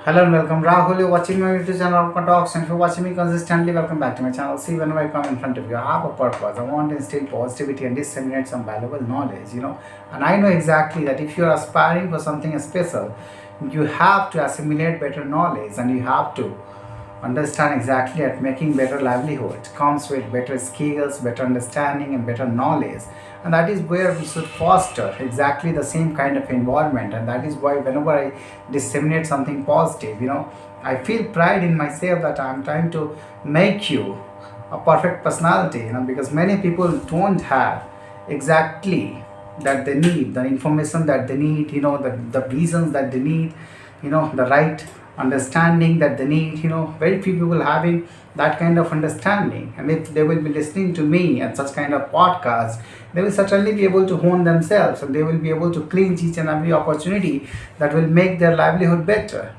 Hello and welcome. Rahul, you're watching my YouTube channel Talks, and if you're watching me consistently, welcome back to my channel. See, whenever I come in front of you, I have a purpose. I want to instill positivity and disseminate some valuable knowledge. And I know exactly that if you're aspiring for something special, you have to assimilate better knowledge and you have to understand exactly that making better livelihood comes with better skills, better understanding, and better knowledge. And that is where we should foster exactly the same kind of environment. And that is why whenever I disseminate something positive, I feel pride in myself that I'm trying to make you a perfect personality, because many people don't have exactly that they need the information that they need, the reasons that they need, the right understanding that they need. Very few people having that kind of understanding, and if they will be listening to me and such kind of podcasts, they will certainly be able to hone themselves and they will be able to clinch each and every opportunity that will make their livelihood better.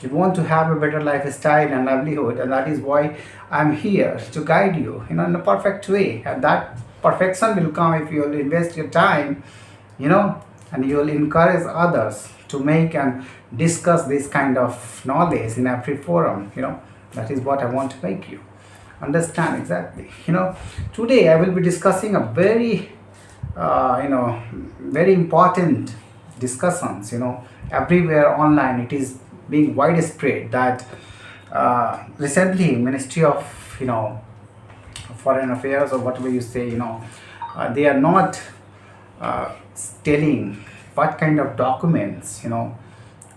You want to have a better lifestyle and livelihood, and that is why I'm here to guide you, in a perfect way. And that perfection will come if you will invest your time, and you will encourage others to make and discuss this kind of knowledge in every forum. That is what I want to make you understand exactly. Today I will be discussing a very important discussions. Everywhere online it is being widespread that recently Ministry of Foreign Affairs, or whatever you say, they are not telling what kind of documents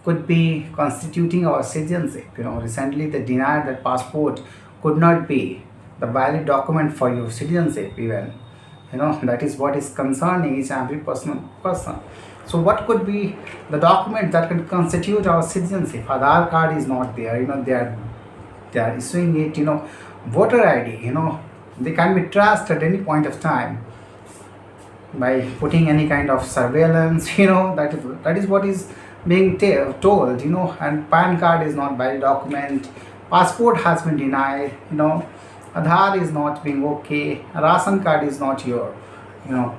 could be constituting our citizenship. Recently they denied that passport could not be the valid document for your citizenship even. That is what is concerning each and every person. So what could be the document that can constitute our citizenship? Aadhaar card is not there. They are issuing it. Voter ID. They can be traced at any point of time by putting any kind of surveillance. That is what is being told. And PAN card is not valid document. Passport has been denied. Aadhaar is not being okay. Ration card is not your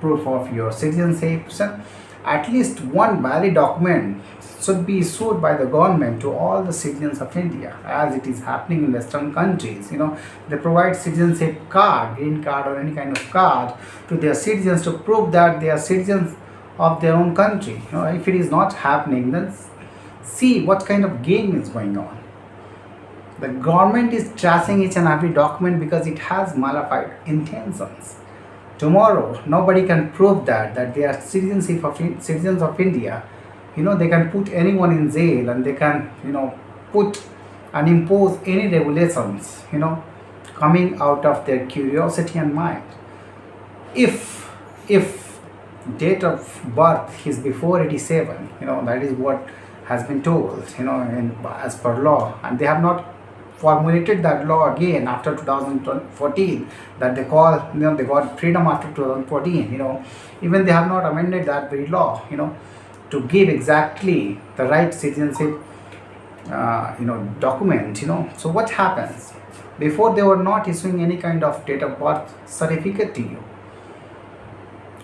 proof of your citizenship. So at least one valid document should be issued by the government to all the citizens of India, as it is happening in Western countries. They provide citizenship card, green card, or any kind of card to their citizens to prove that they are citizens of their own country. If it is not happening, then see what kind of game is going on. The government is trashing each and every document because it has malified intentions. Tomorrow, nobody can prove that they are citizens of India. They can put anyone in jail, and they can put and impose any regulations coming out of their curiosity and mind. If date of birth is before 87, that is what has been told, as per law, and they have not formulated that law again after 2014, that they call, they got freedom after 2014. Even they have not amended that very law, to give exactly the right citizenship document. So what happens? Before, they were not issuing any kind of date of birth certificate to you.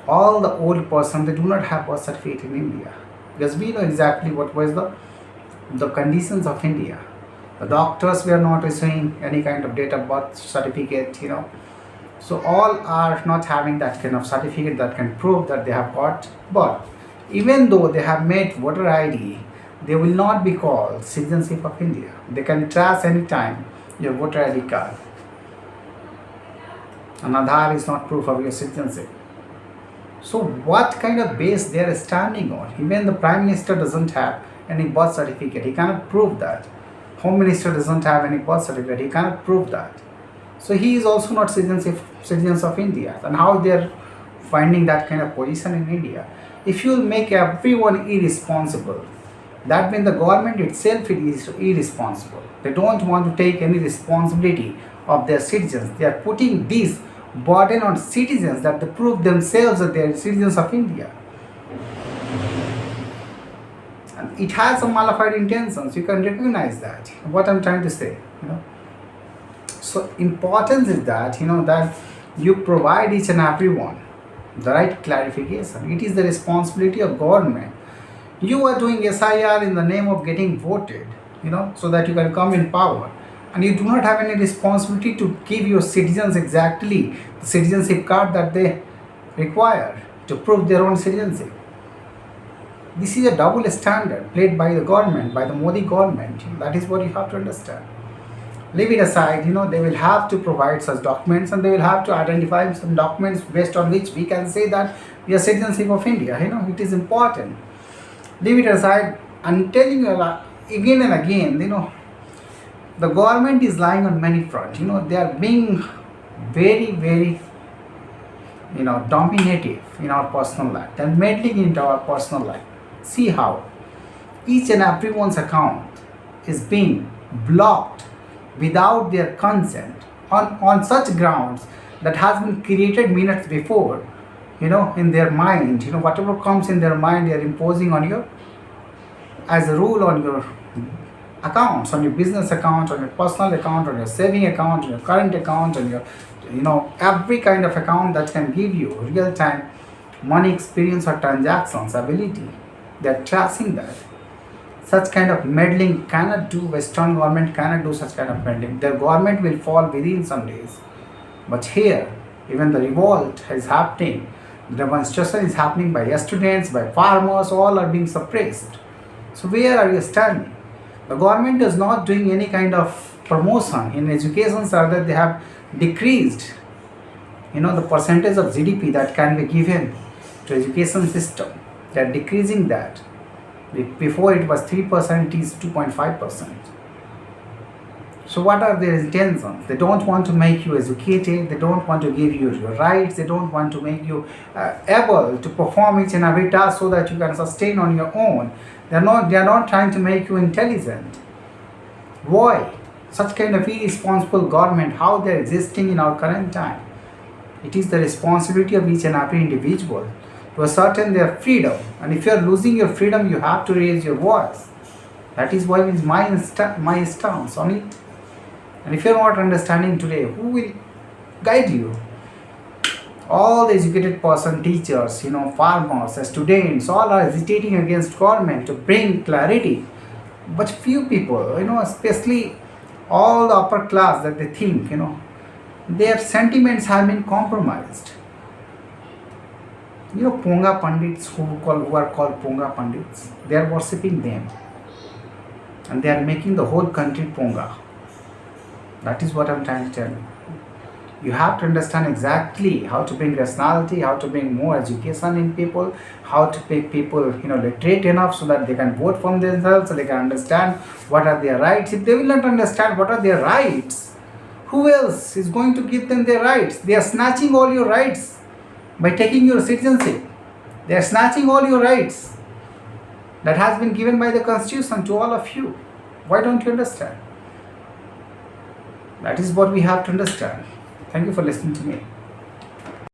All the old person, they do not have birth certificate in India, because we know exactly what was the conditions of India. The doctors were not issuing any kind of date of birth certificate. So all are not having that kind of certificate that can prove that they have got birth. Even though they have made voter ID, they will not be called citizenship of India. They can trace any time your voter ID card. And Aadhaar is not proof of your citizenship. So what kind of base they are standing on? Even the Prime Minister doesn't have any birth certificate. He cannot prove that. Home Minister doesn't have any birth certificate. He cannot prove that. So he is also not citizens of India. And how they are finding that kind of position in India? If you will make everyone irresponsible, that means the government itself is irresponsible. They don't want to take any responsibility of their citizens. They are putting this burden on citizens that they prove themselves that they are citizens of India. And it has some malified intentions. You can recognize that. What I'm trying to say. So importance is that that you provide each and everyone the right clarification. It is the responsibility of government. You are doing SIR in the name of getting voted. so that you can come in power. And you do not have any responsibility to give your citizens exactly the citizenship card that they require to prove their own citizenship. This is a double standard played by the government, by the Modi government. That is what you have to understand. Leave it aside, they will have to provide such documents, and they will have to identify some documents based on which we can say that we are citizenship of India. It is important. Leave it aside. I'm telling you again and again, the government is lying on many fronts. They are being very, very, dominative in our personal life. They're meddling into our personal life. See how each and everyone's account is being blocked without their consent on such grounds that has been created minutes before, in their mind. Whatever comes in their mind, they are imposing on you as a rule on your accounts, on your business account, on your personal account, on your saving account, on your current account, on your every kind of account that can give you real-time money experience or transactions ability. They are tracing that. Such kind of meddling cannot do, Western government cannot do such kind of meddling. Their government will fall within some days. But here, even the revolt is happening, the demonstration is happening by students, by farmers, all are being suppressed. So where are you standing? The government is not doing any kind of promotion in education, so that they have decreased, the percentage of GDP that can be given to education system. They are decreasing that. Before it was 3%, it is 2.5%. So what are their intentions? They don't want to make you educated. They don't want to give you your rights. They don't want to make you able to perform each and every task so that you can sustain on your own. They are not trying to make you intelligent. Why? Such kind of irresponsible government, how they are existing in our current time. It is the responsibility of each and every individual to ascertain their freedom. And if you are losing your freedom, you have to raise your voice. That is why it's my stance on it. And if you are not understanding today, who will guide you? All the educated person, teachers, farmers, students, all are hesitating against government to bring clarity. But few people, especially all the upper class, that they think, their sentiments have been compromised. Ponga Pandits who are called Ponga Pandits, they are worshipping them. And they are making the whole country Ponga. That is what I am trying to tell you. You have to understand exactly how to bring rationality, how to bring more education in people, how to make people, literate enough so that they can vote for themselves, so they can understand what are their rights. If they will not understand what are their rights, who else is going to give them their rights? They are snatching all your rights. By taking your citizenship, they are snatching all your rights that has been given by the Constitution to all of you. Why don't you understand? That is what we have to understand. Thank you for listening to me.